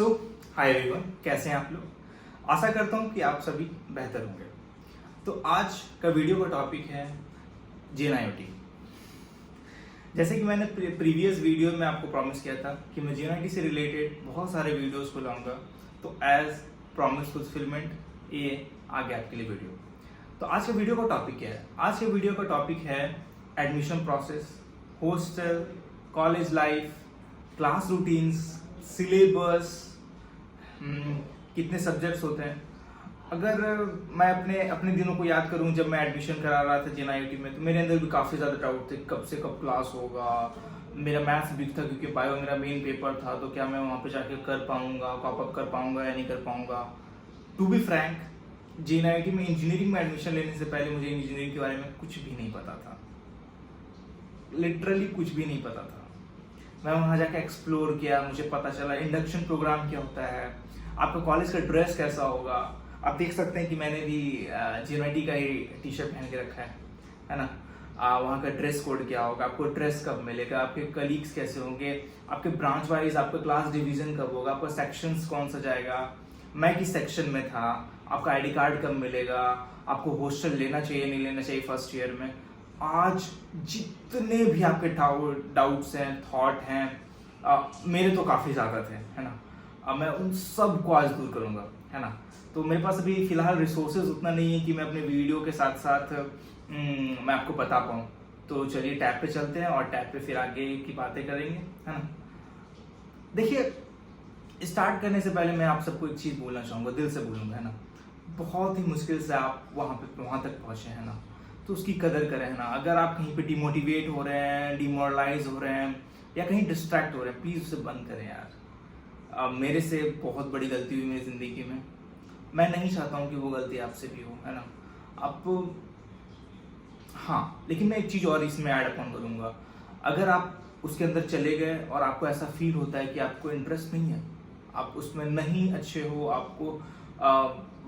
सो hi everyone, कैसे हैं आप लोग। आशा करता हूं कि आप सभी बेहतर होंगे। तो आज का वीडियो का टॉपिक है JNIOT। जैसे कि मैंने प्रीवियस वीडियो में आपको प्रॉमिस किया था कि मैं JNIOT से रिलेटेड बहुत सारे वीडियोस को लाऊंगा, तो एज प्रॉमिस फुलफिलमेंट ये आ गया आपके लिए वीडियो। तो आज के वीडियो का टॉपिक क्या है? आज के वीडियो का टॉपिक है admission process, hostel, college life, class routines, syllabus, कितने सब्जेक्ट्स होते हैं। अगर मैं अपने दिनों को याद करूं, जब मैं एडमिशन करा रहा था JNIOT में, तो मेरे अंदर भी काफ़ी ज़्यादा डाउट थे कब से कब क्लास होगा। मेरा मैथ्स वीक था क्योंकि बायो मेरा मेन पेपर था, तो क्या मैं वहाँ पे जाके कर पाऊँगा, कॉप अप कर पाऊँगा या नहीं कर पाऊँगा। टू बी फ्रैंक, JNIOT में इंजीनियरिंग में एडमिशन लेने से पहले मुझे इंजीनियरिंग के बारे में कुछ भी नहीं पता था, लिटरली कुछ भी नहीं पता था। मैं वहाँ जाके एक्सप्लोर किया, मुझे पता चला इंडक्शन प्रोग्राम क्या होता है, आपका कॉलेज का ड्रेस कैसा होगा। आप देख सकते हैं कि मैंने भी JNIOT का ही टी शर्ट पहन के रखा है ना। वहाँ का ड्रेस कोड क्या होगा, आपको ड्रेस कब मिलेगा, आपके कलीग्स कैसे होंगे, आपके ब्रांच वाइज आपका क्लास डिवीजन कब होगा, आपका सेक्शंस कौन सा जाएगा, मैं किस सेक्शन में था, आपका ID कार्ड कब मिलेगा, आपको हॉस्टल लेना चाहिए नहीं लेना चाहिए फर्स्ट ईयर में। आज जितने भी आपके डाउट्स हैं, थॉट हैं, मेरे तो काफ़ी ज़्यादा थे, है ना। मैं उन सब को आज दूर करूँगा, है ना। तो मेरे पास अभी फ़िलहाल रिसोर्सेज उतना नहीं है कि मैं अपने वीडियो के साथ साथ मैं आपको बता पाऊँ। तो चलिए टैब पे चलते हैं और टैब पे फिर आगे की बातें करेंगे, है ना। देखिए, स्टार्ट करने से पहले मैं आप सबको एक चीज़ बोलना चाहूँगा, दिल से बोलूँगा, है ना। बहुत ही मुश्किल से आप वहाँ तक पहुँचे हैं ना, तो उसकी कदर करें, है ना। अगर आप कहीं पे डिमोटिवेट हो रहे हैं, डिमोरलाइज हो रहे हैं या कहीं डिस्ट्रैक्ट हो रहे हैं, प्लीज़ उसे बंद करें यार। मेरे से बहुत बड़ी गलती हुई मेरी ज़िंदगी में, मैं नहीं चाहता हूँ कि वो गलती आपसे भी हो, है ना। आप हाँ, लेकिन मैं एक चीज़ और इसमें ऐड अपॉन करूँगा। अगर आप उसके अंदर चले गए और आपको ऐसा फील होता है कि आपको इंटरेस्ट नहीं है, आप उसमें नहीं अच्छे हो, आपको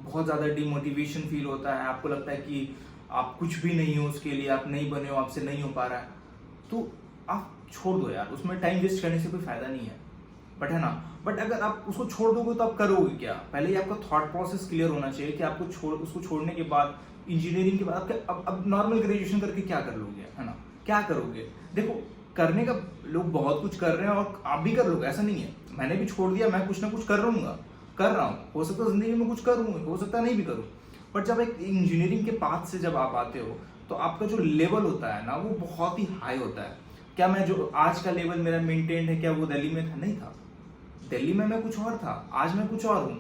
बहुत ज़्यादा डिमोटिवेशन फील होता है, आपको लगता है कि आप कुछ भी नहीं हो उसके लिए, आप नहीं बने हो, आपसे नहीं हो पा रहा है, तो आप छोड़ दो यार। उसमें टाइम वेस्ट करने से कोई फायदा नहीं है, बट है ना। बट अगर आप उसको छोड़ दोगे तो आप करोगे क्या? पहले ही आपका थॉट प्रोसेस क्लियर होना चाहिए कि आपको उसको छोड़ने के बाद, इंजीनियरिंग के बाद अब नॉर्मल ग्रेजुएशन करके क्या कर लोगे, है ना। क्या करोगे? देखो, करने का लोग बहुत कुछ कर रहे हैं और आप भी कर लोगे, ऐसा नहीं है। मैंने भी छोड़ दिया, मैं कुछ ना कुछ कर रहा हूँ। हो सकता है जिंदगी में कुछ करूँ, हो सकता है नहीं भी करूँ। बट जब एक इंजीनियरिंग के पाथ से जब आप आते हो, तो आपका जो लेवल होता है ना, वो बहुत ही हाई होता है। क्या मैं जो आज का लेवल मेरा मेंटेन है, क्या वो दिल्ली में था? नहीं था। दिल्ली में मैं कुछ और था, आज मैं कुछ और हूँ।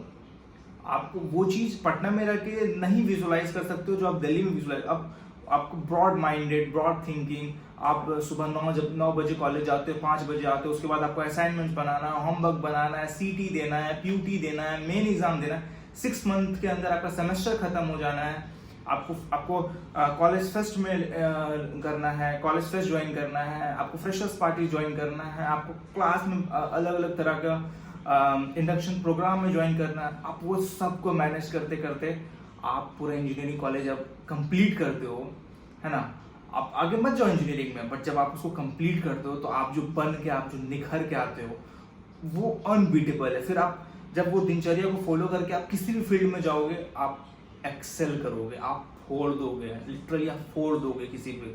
आपको वो चीज़ पटना में रह के नहीं विजुलाइज कर सकते हो जो आप दिल्ली में विजुलाइज। अब आपको ब्रॉड माइंडेड, ब्रॉड थिंकिंग, आप सुबह 9 बजे कॉलेज जाते हो, 5 बजे आते हो, उसके बाद आपको असाइनमेंट बनाना है, होमवर्क बनाना है, CT देना है, PUT देना है, मेन एग्जाम देना है। 6 मंथ के अंदर आपका सेमेस्टर खत्म हो जाना है। आपको कॉलेज फेस्ट में करना है, कॉलेज फेस्ट ज्वाइन करना है, आपको फ्रेशर्स पार्टी ज्वाइन करना है, आपको क्लास में अलग अलग तरह का इंडक्शन प्रोग्राम में ज्वाइन करना है। आप वो सबको मैनेज करते करते आप पूरा इंजीनियरिंग कॉलेज अब कंप्लीट करते हो, है ना। आप आगे मत जाओ इंजीनियरिंग में, बट जब आप उसको कंप्लीट करते हो तो आप जो बन के, आप जो निखर के आते हो, वो अनबीटेबल है। फिर आप जब वो दिनचर्या को फॉलो करके आप किसी भी फील्ड में जाओगे, आप एक्सेल करोगे, आप फोड़ दोगे, लिटरली आप फोड़ दोगे किसी भी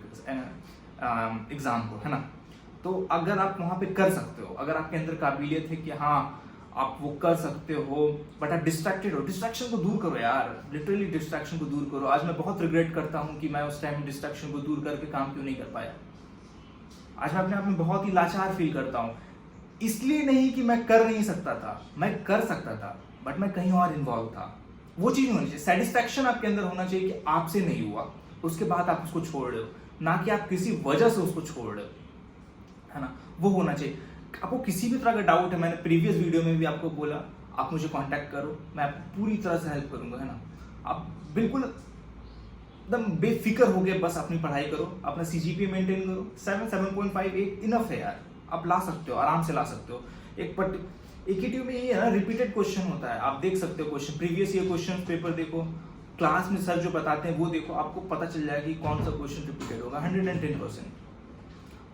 एग्जाम को, है ना। तो अगर आप वहाँ पे कर सकते हो, अगर आपके अंदर काबिलियत है कि हाँ आप वो कर सकते हो, बट आप डिस्ट्रैक्टेड हो, डिस्ट्रैक्शन को दूर करो यार, लिटरली डिस्ट्रैक्शन को दूर करो। आज मैं बहुत रिग्रेट करता हूँ कि मैं उस टाइम डिस्ट्रैक्शन को दूर करके काम क्यों नहीं कर पाया। आज मैं अपने आप में बहुत ही लाचार फील करता हूँ। इसलिए नहीं कि मैं कर नहीं सकता था, मैं कर सकता था, बट मैं कहीं और इन्वॉल्व था। वो चीज़ होनी चाहिए, सेटिस्फैक्शन आपके अंदर होना चाहिए कि आपसे नहीं हुआ, उसके बाद आप उसको छोड़ रहे हो, ना कि आप किसी वजह से उसको छोड़ रहे हो, है ना। वो होना चाहिए। आपको किसी भी तरह का डाउट है, मैंने प्रीवियस वीडियो में भी आपको बोला, आप मुझे कांटेक्ट करो, मैं आपको पूरी तरह से हेल्प करूंगा, है ना। आप बिल्कुल एकदम बेफिक्र हो गए, बस अपनी पढ़ाई करो, अपना CGPA मेंटेन करो। 7.58 इनफ है यार, आप ला सकते हो, आराम से ला सकते हो। AKTU में ये है ना, रिपीटेड क्वेश्चन होता है, आप देख सकते हो question, previous year question paper देखो, क्लास में सर जो बताते हैं वो देखो, आपको पता चल जाएगा कि कौन सा क्वेश्चन रिपीटेड होगा। 110%।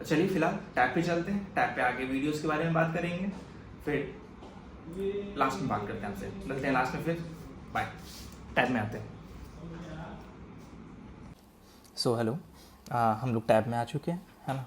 चलिए फिलहाल टैब पे चलते हैं, टैब पे आगे वीडियोस के बारे में बात करेंगे, फिर लास्ट में बात करते हैं आपसे, मिलते हैं लास्ट में फिर, बाय, टैब में आते हैं। सो हेलो, हम लोग टैब में आ चुके हैं, है ना।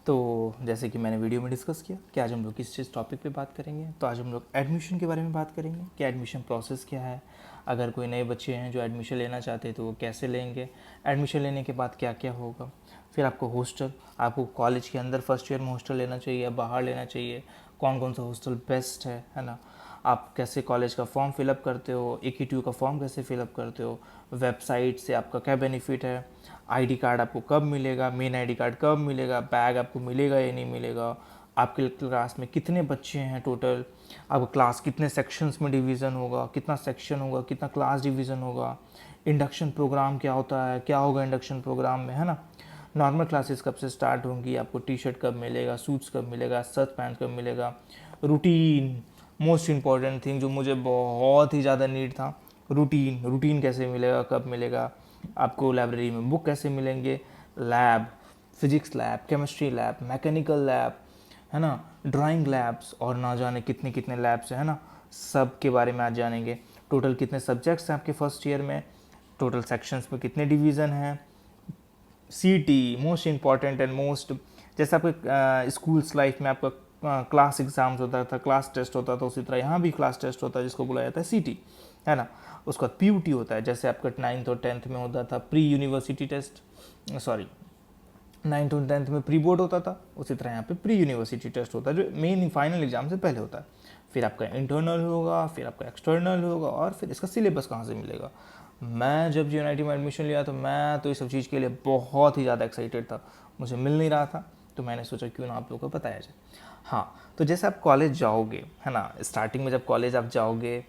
तो जैसे कि मैंने वीडियो में डिस्कस किया कि आज हम लोग किस चीज़ टॉपिक पे बात करेंगे, तो आज हम लोग एडमिशन के बारे में बात करेंगे कि एडमिशन प्रोसेस क्या है, अगर कोई नए बच्चे हैं जो एडमिशन लेना चाहते हैं तो वो कैसे लेंगे, एडमिशन लेने के बाद क्या क्या होगा, फिर आपको हॉस्टल, आपको कॉलेज के अंदर फर्स्ट ईयर में हॉस्टल लेना चाहिए या बाहर लेना चाहिए, कौन कौन सा हॉस्टल बेस्ट है ना। आप कैसे कॉलेज का फॉर्म फिलअप करते हो, AQ2 का फॉर्म कैसे फिलअप करते हो, वेबसाइट से आपका क्या बेनिफिट है, आईडी कार्ड आपको कब मिलेगा, मेन आईडी कार्ड कब मिलेगा, बैग आपको मिलेगा या नहीं मिलेगा, आपके क्लास में कितने बच्चे हैं टोटल, आपका क्लास कितने सेक्शंस में डिवीज़न होगा, कितना सेक्शन होगा, कितना क्लास डिवीज़न होगा, इंडक्शन प्रोग्राम क्या होता है, क्या होगा इंडक्शन प्रोग्राम में, है ना। नॉर्मल क्लासेस कब से स्टार्ट होंगी, आपको टी-शर्ट कब मिलेगा, सूट्स कब मिलेगा, शर्ट पैंट कब मिलेगा, रूटीन, मोस्ट इम्पॉर्टेंट थिंग जो मुझे बहुत ही ज़्यादा नीड था, रूटीन कैसे मिलेगा, कब मिलेगा, आपको लाइब्रेरी में बुक कैसे मिलेंगे, lab, physics lab, chemistry lab, mechanical lab, है ना, ड्राइंग लैब्स और ना जाने कितने कितने लैब्स है ना, सब के बारे में आज जानेंगे। टोटल कितने सब्जेक्ट्स हैं आपके फर्स्ट ईयर में, टोटल सेक्शंस में कितने डिवीज़न हैं, CT most important and most, जैसे आपके स्कूल्स लाइफ में आपका क्लास एग्जाम्स होता था, क्लास टेस्ट होता था, उसी तरह यहाँ भी क्लास टेस्ट होता है जिसको बुलाया जाता है CT, है ना। उसका PUT होता है, जैसे आपका 9th और 10th में होता था pre university test, sorry 9th और 10th में प्री बोर्ड होता था, उसी तरह यहाँ पे प्री यूनिवर्सिटी टेस्ट होता है जो मेन फाइनल एग्जाम से पहले होता है। फिर आपका इंटरनल होगा, फिर आपका एक्सटर्नल होगा, और फिर इसका सिलेबस कहाँ से मिलेगा। मैं जब JNIT में एडमिशन लिया तो मैं तो इस सब चीज़ के लिए बहुत ही ज़्यादा एक्साइटेड था, मुझे मिल नहीं रहा था, तो मैंने सोचा क्यों ना आप लोगों को बताया जाए। हाँ, तो जैसे आप कॉलेज जाओगे, है ना, स्टार्टिंग में जब कॉलेज आप जाओगे,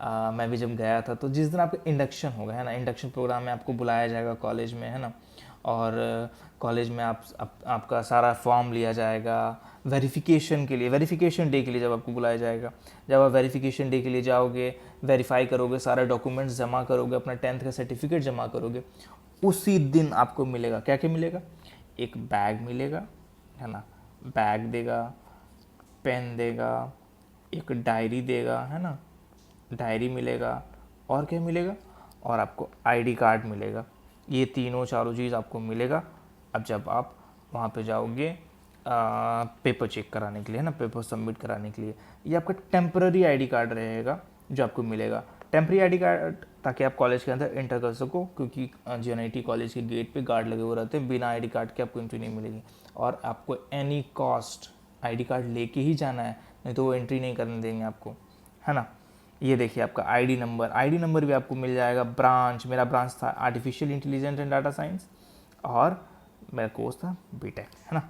मैं भी जब गया था तो जिस दिन आपका इंडक्शन होगा, है ना, इंडक्शन प्रोग्राम में आपको बुलाया जाएगा कॉलेज में, है ना, और कॉलेज में आपका सारा फॉर्म लिया जाएगा वेरिफिकेशन के लिए, वेरिफिकेशन डे के लिए जब आपको बुलाया जाएगा, जब आप वेरिफिकेशन डे के लिए जाओगे, वेरीफाई करोगे, सारे डॉक्यूमेंट्स जमा करोगे, अपना 10th का सर्टिफिकेट जमा करोगे, उसी दिन आपको मिलेगा, क्या क्या मिलेगा, एक बैग मिलेगा, है ना, बैग देगा, पेन देगा, एक डायरी देगा, है ना, डायरी मिलेगा, और क्या मिलेगा, और आपको आईडी कार्ड मिलेगा। ये तीनों चारों चीज़ आपको मिलेगा। अब जब आप वहाँ पे जाओगे पेपर चेक कराने के लिए, है ना, पेपर सबमिट कराने के लिए, ये आपका टेम्पररी आईडी कार्ड रहेगा जो आपको मिलेगा। टेम्पररी आईडी कार्ड ताकि आप कॉलेज के अंदर एंटर कर सको, क्योंकि JNIT कॉलेज के गेट पे गार्ड लगे हुए रहते हैं, बिना आईडी कार्ड के आपको एंट्री नहीं मिलेगी, और आपको एनी कॉस्ट आईडी कार्ड लेके ही जाना है, नहीं तो वो एंट्री नहीं करने देंगे आपको, है ना। ये देखिए आपका आईडी नंबर भी आपको मिल जाएगा। ब्रांच, मेरा ब्रांच था artificial intelligence and data science, और मेरा कोर्स था BTech, है ना।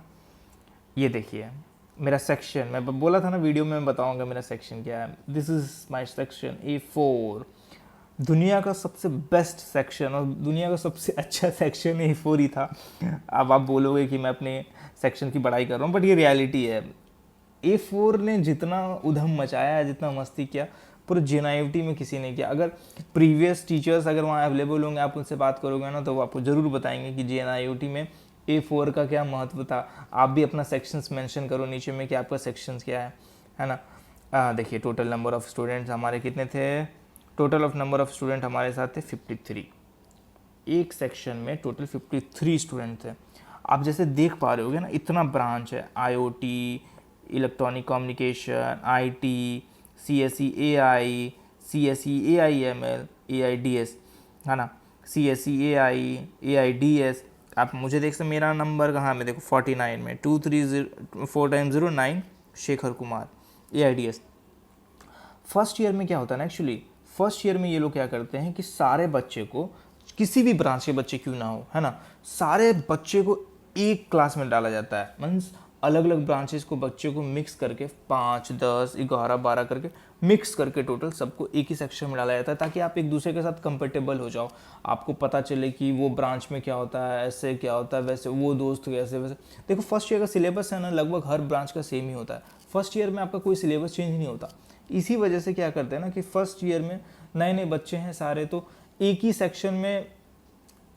ये देखिए मेरा सेक्शन, मैं बोला था ना वीडियो में मैं बताऊंगा मेरा सेक्शन क्या है। This is my section A4, दुनिया का सबसे बेस्ट सेक्शन और दुनिया का सबसे अच्छा सेक्शन A4 ही था। अब आप बोलोगे कि मैं अपने सेक्शन की बड़ाई कर रहा हूँ, बट ये रियलिटी है। A4 ने जितना उधम मचाया, जितना मस्ती किया, पूरे JNIT में किसी ने किया। अगर प्रीवियस टीचर्स अगर वहाँ अवेलेबल होंगे, आप उनसे बात करोगे ना, तो वो आपको ज़रूर बताएंगे कि JNIT में A4 का क्या महत्व था। आप भी अपना सेक्शंस मेंशन करो नीचे में कि आपका सेक्शंस क्या है ना। देखिए टोटल नंबर ऑफ़ स्टूडेंट्स हमारे कितने थे, total of number of student हमारे साथ थे 53। एक सेक्शन में टोटल 53 स्टूडेंट थे। आप जैसे देख पा रहे होगे ना, इतना ब्रांच है, IoT, electronic communication, IT, CSE AI, CSE AIML, AIDS, है ना, CSE AI, AIDS। आप मुझे देख सकते, मेरा नंबर कहाँ में देखो 49 में, 230409 Shekhar Kumar, AIDS। First year में क्या होता है ना, एक्चुअली फर्स्ट ईयर में ये लोग क्या करते हैं कि सारे बच्चे को, किसी भी ब्रांच के बच्चे क्यों ना हो, है ना, सारे बच्चे को एक क्लास में डाला जाता है। मीन्स अलग अलग ब्रांचेस को बच्चे को मिक्स करके 5, 10, 11, 12 करके मिक्स करके टोटल सबको एक ही सेक्शन में डाला जाता है, ताकि आप एक दूसरे के साथ कंफर्टेबल हो जाओ, आपको पता चले कि वो ब्रांच में क्या होता है, ऐसे क्या होता है, वैसे वो दोस्त कैसे वैसे। देखो फर्स्ट ईयर का सिलेबस है ना, लगभग हर ब्रांच का सेम ही होता है। फर्स्ट ईयर में आपका कोई सिलेबस चेंज नहीं होता। इसी वजह से क्या करते हैं ना कि फर्स्ट ईयर में नए नए बच्चे हैं सारे, तो एक ही सेक्शन में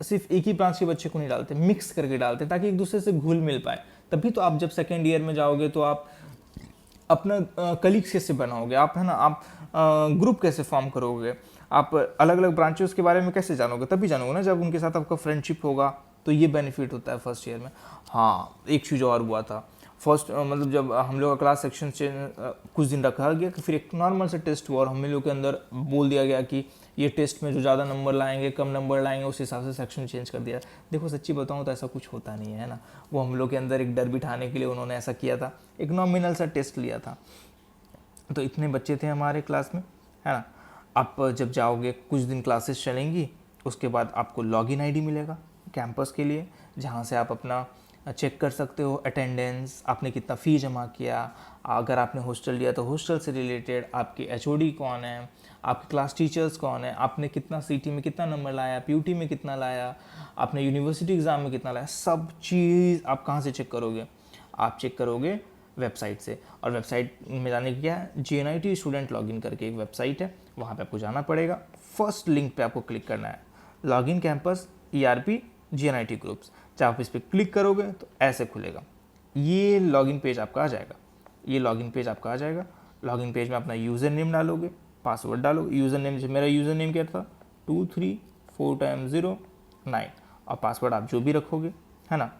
सिर्फ एक ही ब्रांच के बच्चे को नहीं डालते, मिक्स करके डालते, ताकि एक दूसरे से घुल मिल पाए। तभी तो आप जब सेकेंड ईयर में जाओगे तो आप अपना कलीग्स कैसे बनाओगे आप, है ना, आप ग्रुप कैसे फॉर्म करोगे, आप अलग अलग ब्रांचेस के बारे में कैसे जानोगे, तभी जानोगे ना जब उनके साथ आपका फ्रेंडशिप होगा, तो ये बेनिफिट होता है फर्स्ट ईयर में। हाँ, एक चीज़ और हुआ था फर्स्ट, मतलब जब हम लोग का क्लास सेक्शन कुछ दिन रखा गया, फिर एक नॉर्मल सा टेस्ट हुआ और हम लोग के अंदर बोल दिया गया कि ये टेस्ट में जो ज़्यादा नंबर लाएंगे, कम नंबर लाएंगे, उस हिसाब से सेक्शन चेंज कर दिया। देखो सच्ची बताऊँ तो ऐसा कुछ होता नहीं है ना, वो हम लोग के अंदर एक डर बिठाने के लिए उन्होंने ऐसा किया था, एक नॉमिनल सा टेस्ट लिया था। तो इतने बच्चे थे हमारे क्लास में, है ना। आप जब जाओगे, कुछ दिन क्लासेस चलेंगी, उसके बाद आपको लॉगिन आईडी मिलेगा कैंपस के लिए, जहाँ से आप अपना चेक कर सकते हो अटेंडेंस, आपने कितना फ़ी जमा किया, अगर आपने हॉस्टल लिया तो हॉस्टल से रिलेटेड आपके एचओडी कौन है, आपके क्लास टीचर्स कौन है, आपने कितना सीटी में कितना नंबर लाया, पीयूटी में कितना लाया, आपने यूनिवर्सिटी एग्ज़ाम में कितना लाया, सब चीज़ आप कहाँ से चेक करोगे, आप चेक करोगे वेबसाइट से। और वेबसाइट में जाने की क्या है, GNIT स्टूडेंट लॉगिन करके एक वेबसाइट है, वहाँ पे आपको जाना पड़ेगा। फर्स्ट लिंक पे आपको क्लिक करना है, login campus ERP GNIT groups. जब आप इस पर क्लिक करोगे तो ऐसे खुलेगा, ये लॉगिन पेज आपका आ जाएगा, ये लॉगिन पेज आपका आ जाएगा। लॉगिन पेज में अपना यूज़र नेम डालोगे, पासवर्ड डालोगे। यूज़र नेम, मेरा यूज़र नेम क्या था, 234 0 9, और पासवर्ड आप जो भी रखोगे, है ना,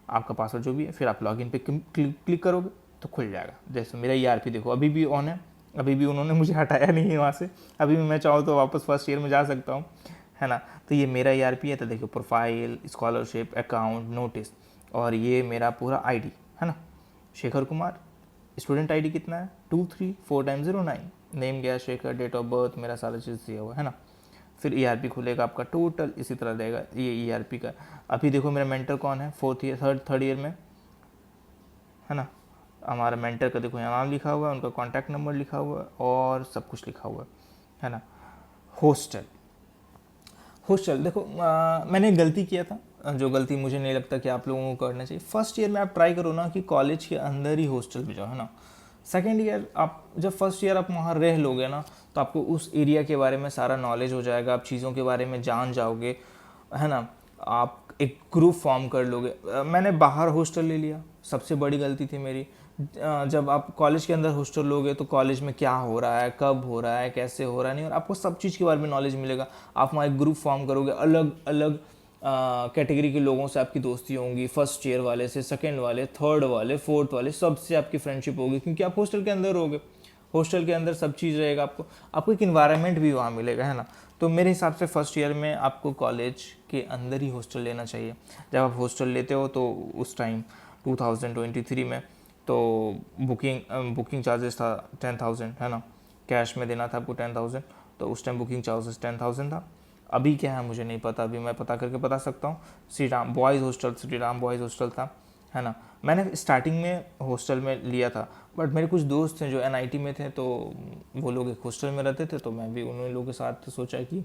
आपका पासवर्ड जो भी है, फिर आप लॉगिन पे क्लिक करोगे तो खुल जाएगा। जैसे मेरा ERP देखो अभी भी ऑन है, अभी भी उन्होंने मुझे हटाया नहीं है वहाँ से, अभी भी मैं चाहूँ तो वापस फर्स्ट ईयर में जा सकता हूँ, है ना। तो ये मेरा ERP है। तो देखो प्रोफाइल, स्कॉलरशिप, अकाउंट, नोटिस, और ये मेरा पूरा ID है ना, शेखर कुमार। स्टूडेंट ID कितना है, 234 0 9, नेम गया शेखर, डेट ऑफ बर्थ, मेरा सारा चीज़ दिया हुआ है ना। फिर ERP खुलेगा आपका, टोटल इसी तरह रहेगा ये ERP का। अभी देखो मेरा मेंटर कौन है, थर्ड ईयर में, है ना। हमारा मेंटर का देखो यहाँ नाम लिखा हुआ है, उनका कॉन्टैक्ट नंबर लिखा हुआ है, और सब कुछ लिखा हुआ है ना। हॉस्टल देखो मैंने एक गलती किया था, जो गलती मुझे नहीं लगता कि आप लोगों को करना चाहिए। फर्स्ट ईयर में आप ट्राई करो ना कि कॉलेज के अंदर ही हॉस्टल में जाओ, है ना। सेकेंड ईयर आप जब फर्स्ट ईयर आप वहाँ रह लोगे ना, तो आपको उस एरिया के बारे में सारा नॉलेज हो जाएगा, आप चीज़ों के बारे में जान जाओगे, है ना। आप एक ग्रुप फॉर्म कर लोगे। मैंने बाहर हॉस्टल ले लिया, सबसे बड़ी गलती थी मेरी। जब आप कॉलेज के अंदर हॉस्टल लोगे तो कॉलेज में क्या हो रहा है, कब हो रहा है, कैसे हो रहा है, नहीं, और आपको सब चीज़ के बारे में नॉलेज मिलेगा। आप वहाँ एक ग्रुप फॉर्म करोगे, अलग अलग कैटेगरी के लोगों से आपकी दोस्ती होंगी, फर्स्ट ईयर वाले से, सेकंड वाले, थर्ड वाले, फोर्थ वाले, सबसे आपकी फ्रेंडशिप होगी, क्योंकि आप हॉस्टल के अंदर रहोगे। हॉस्टल के अंदर सब चीज़ रहेगा, आपको एक इन्वायरमेंट भी वहाँ मिलेगा, है ना। तो मेरे हिसाब से फर्स्ट ईयर में आपको कॉलेज के अंदर ही हॉस्टल लेना चाहिए। जब आप हॉस्टल लेते हो तो उस टाइम 2023 में तो बुकिंग चार्जेस था 10,000, है ना। कैश में देना था आपको 10,000, तो उस टाइम बुकिंग चार्जेस 10,000 था। अभी क्या है मुझे नहीं पता, अभी मैं पता करके बता सकता हूँ। श्री राम बॉयज़ हॉस्टल था, है ना। मैंने स्टार्टिंग में हॉस्टल में लिया था, बट मेरे कुछ दोस्त हैं जो NIT में थे, तो वो लोग एक हॉस्टल में रहते थे, तो मैं भी उन लोगों के साथ सोचा कि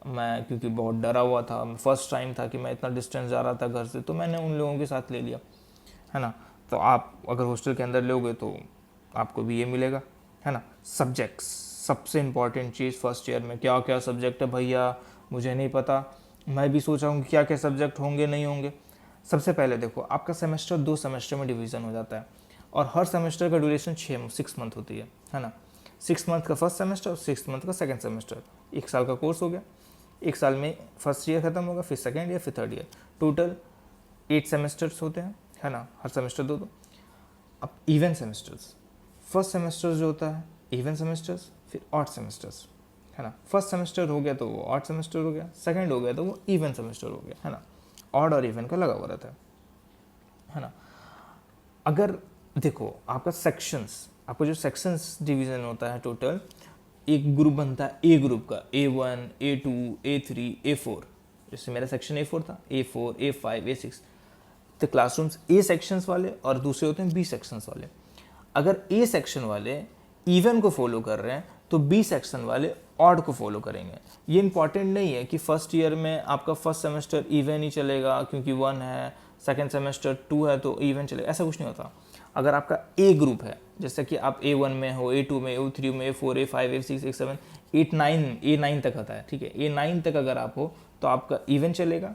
मैं, क्योंकि बहुत डरा हुआ था, फर्स्ट टाइम था कि मैं इतना डिस्टेंस जा रहा था घर से, तो मैंने उन लोगों के साथ ले लिया, है ना। तो आप अगर हॉस्टल के अंदर लोगे तो आपको भी ये मिलेगा, है ना। सब्जेक्ट्स, सबसे इम्पॉर्टेंट चीज़ फर्स्ट ईयर में, क्या क्या सब्जेक्ट है भैया मुझे नहीं पता, मैं भी सोचा हूँ क्या क्या सब्जेक्ट होंगे नहीं होंगे। सबसे पहले देखो, आपका सेमेस्टर 2 सेमेस्टर में डिवीज़न हो जाता है, और हर सेमेस्टर का ड्यूरेशन 6 मंथ होती है ना। 6 मंथ का फर्स्ट सेमेस्टर और 6 मंथ का सेकंड सेमेस्टर, 1 साल का कोर्स हो गया। 1 साल में फर्स्ट ईयर खत्म होगा, फिर सेकंड ईयर, फिर थर्ड ईयर, टोटल 8 सेमेस्टर्स होते हैं, है ना। हर सेमेस्टर 2। अब इवन सेमेस्टर्स, फर्स्ट सेमेस्टर जो होता है इवन सेमेस्टर्स, फिर ऑड सेमेस्टर्स, है ना। फर्स्ट सेमेस्टर हो गया तो वो ऑड सेमेस्टर हो गया, सेकंड हो गया तो वो इवन सेमेस्टर हो गया, है ना। ऑड और इवन का लगा हुआ रहता है ना। अगर देखो आपका सेक्शंस, आपका जो सेक्शंस डिवीज़न होता है, टोटल एक ग्रुप बनता है ए ग्रुप का, A1, A2, A3, A4। जैसे मेरा सेक्शन A4 था, A4, A5, A6। तो क्लासरूम्स ए सेक्शंस वाले और दूसरे होते हैं बी सेक्शंस वाले। अगर ए सेक्शन वाले इवन को फॉलो कर रहे हैं तो बी सेक्शन वाले ऑड को फॉलो करेंगे। ये इंपॉर्टेंट नहीं है कि फर्स्ट ईयर में आपका फर्स्ट सेमेस्टर इवन ही चलेगा क्योंकि 1 है, सेकंड सेमेस्टर 2 है तो इवन चलेगा, ऐसा कुछ नहीं होता। अगर आपका ए ग्रुप है, जैसे कि आप A1 में हो, A2 में, A3 में, A4, A5, A6, A7, A9 तक आता है, ठीक है। A9 तक अगर आप हो तो आपका इवन चलेगा,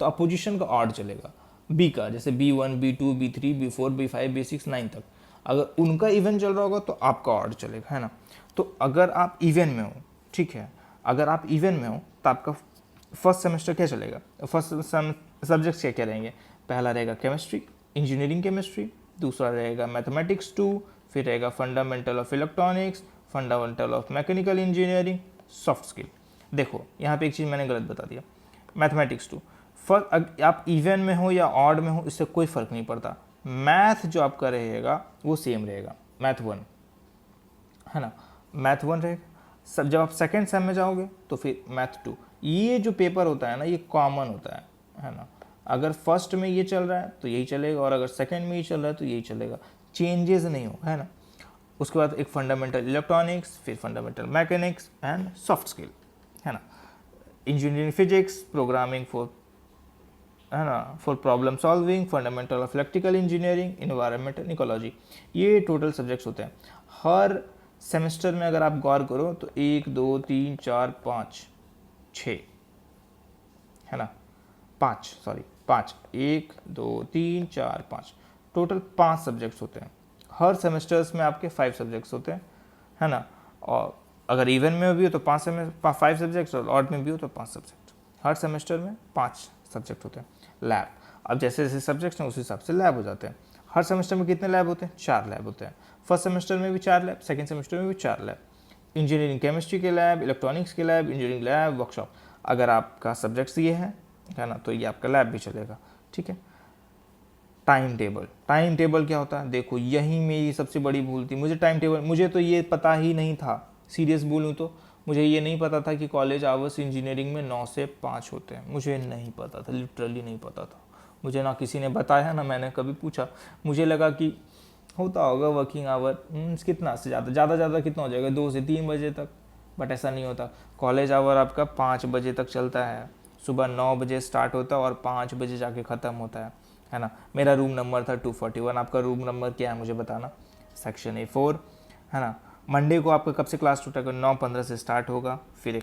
तो अपोजिशन का ऑड चलेगा। बी का जैसे B1, B2, B3, B4, B5, B6, 9 तक। अगर उनका इवन चल रहा होगा तो आपका ऑड चलेगा, है ना। तो अगर आप इवन में हो, ठीक है, अगर आप इवन में हो तो आपका फर्स्ट सेमेस्टर क्या चलेगा, फर्स्ट सब्जेक्ट्स क्या क्या रहेंगे। पहला रहेगा केमिस्ट्री, इंजीनियरिंग केमिस्ट्री, दूसरा रहेगा मैथमेटिक्स 2, फिर रहेगा fundamental of electronics, fundamental of mechanical engineering, soft skill. देखो यहाँ पे एक चीज़ मैंने गलत बता दिया, मैथमेटिक्स 2 आप इवन में हो या ऑड में हो इससे कोई फ़र्क नहीं पड़ता, मैथ जो आपका रहेगा वो सेम रहेगा, मैथ 1, है ना, मैथ 1 रहेगा। सब जब आप सेकेंड सेम में जाओगे तो फिर मैथ 2। ये जो पेपर होता है ना ये कॉमन होता है ना। अगर फर्स्ट में ये चल रहा है तो यही चलेगा, और अगर सेकेंड में ये चल रहा है तो यही चलेगा, चेंजेस नहीं होगा, है ना। उसके बाद एक फंडामेंटल इलेक्ट्रॉनिक्स, फिर fundamental mechanics and soft skill, है ना। इंजीनियरिंग फिजिक्स, प्रोग्रामिंग फॉर, है ना, for problem solving, fundamental of electrical engineering, environmental ecology. ये टोटल सब्जेक्ट्स होते हैं हर सेमेस्टर में। अगर आप गौर करो तो 1 2 3 4 5 6, है ना, 5, सॉरी 5, 1 2 3 4 5, टोटल 5 सब्जेक्ट्स होते हैं हर सेमेस्टर्स में। आपके 5 सब्जेक्ट्स होते हैं, है ना। और अगर इवन में भी हो तो 5 सब्जेक्ट्स, और ऑड में भी हो तो 5 सब्जेक्ट। हर सेमेस्टर में 5 सब्जेक्ट होते हैं। लैब, अब जैसे जैसे सब्जेक्ट्स हैं उस हिसाब से लैब हो जाते हैं। हर सेमेस्टर में कितने लैब होते हैं, 4 लैब होते हैं। फर्स्ट सेमेस्टर में भी 4 लैब, सेकेंड सेमेस्टर में भी 4 लैब। इंजीनियरिंग केमिस्ट्री के लैब, इलेक्ट्रॉनिक्स के लैब, इंजीनियरिंग लैब, वर्कशॉप। अगर आपका सब्जेक्ट्स ये है ना, तो ये आपका लैब भी चलेगा, ठीक है। टाइम टेबल, टाइम टेबल क्या होता है, देखो यही मेरी सबसे बड़ी भूल थी। मुझे टाइम टेबल, मुझे तो ये पता ही नहीं था, सीरियस बोलूँ तो मुझे ये नहीं पता था कि कॉलेज आवर्स इंजीनियरिंग में 9 से 5 होते हैं। मुझे नहीं पता था, लिटरली नहीं पता था मुझे, ना किसी ने बताया ना मैंने कभी पूछा। मुझे लगा कि होता होगा वर्किंग आवर कितना से ज़्यादा कितना हो जाएगा, 2 से 3 बजे तक, बट ऐसा नहीं होता। कॉलेज आवर आपका 5 बजे तक चलता है, सुबह 9 बजे स्टार्ट होता है और 5 बजे जाके ख़त्म होता है ना। मेरा रूम नंबर था 241, आपका रूम नंबर क्या है मुझे बताना, सेक्शन A4, है ना। मंडे को आपका कब से क्लास स्टार्ट होगा, 9:15 से स्टार्ट होगा, फिर